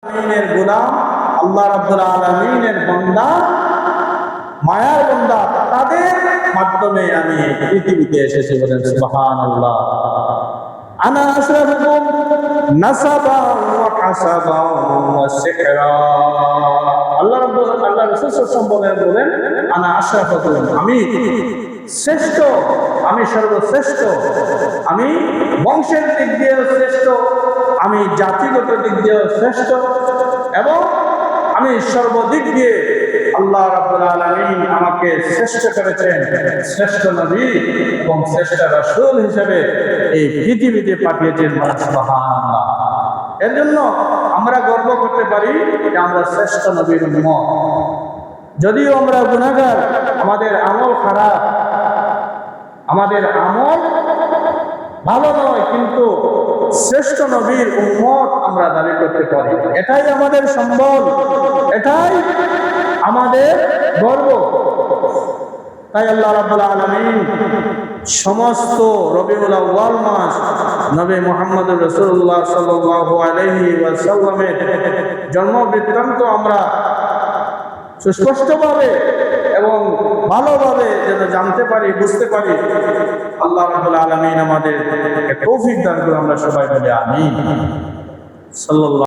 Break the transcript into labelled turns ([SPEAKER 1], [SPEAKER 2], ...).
[SPEAKER 1] আলামিনের গোলাম, আল্লাহ রাব্বুল আলামিনের বান্দা, মায়ার বান্দা, তাদের মাধ্যমে আমি পৃথিবীতে এসেছি। বলেন সুবহানাল্লাহ। আনা আশরাফুকুম নাসাবান ওয়া হাসাবান ওয়া সিহরা। আল্লাহ রাব্বুল রাসূল সাল্লাল্লাহু আলাইহি বলেন আনা আশরাফুকুম, আমি শ্রেষ্ঠ, আমি সর্বশ্রেষ্ঠ, আমি বংশের দিক দিয়ে শ্রেষ্ঠ, আমি জাতিগত দিক দিয়ে শ্রেষ্ঠ, এবং আমি সর্বদিক দিয়ে আল্লাহ রাব্বুল আলামিন আমাকে শ্রেষ্ঠ করেছেন, শ্রেষ্ঠ নবী এবং শ্রেষ্ঠ রাসূল হিসেবে এই পৃথিবীতে পাঠিয়েছেন। সুবহানাল্লাহ। এর জন্য আমরা গর্ব করতে পারি যে আমরা শ্রেষ্ঠ নবীর উম্মত। যদিও আমরা গুনাহগার, আমাদের আমল খারাপ, আমাদের আমল ভালো নয়, কিন্তু শ্রেষ্ঠ নবীর উম্মত আমরা দাবি করতে পারি। এটাই আমাদের সম্বল, এটাই আমাদের গর্ব। তাই আল্লাহ রাব্বুল আলামিন সমস্ত রবিউল আউয়াল মাস নবী মুহাম্মদুর রাসূলুল্লাহ সাল্লাল্লাহু আলাইহি ওয়াসাল্লামের জন্ম বৃত্তান্ত আমরা সুস্পষ্টভাবে এবং ভালোভাবে যেন জানতে পারি, বুঝতে পারি। আল্লাহ রাব্বুল আলামিন আমাদের তৌফিক দান করুন। আমরা সবাই বলি আমিন। সাল্লাল্লাহু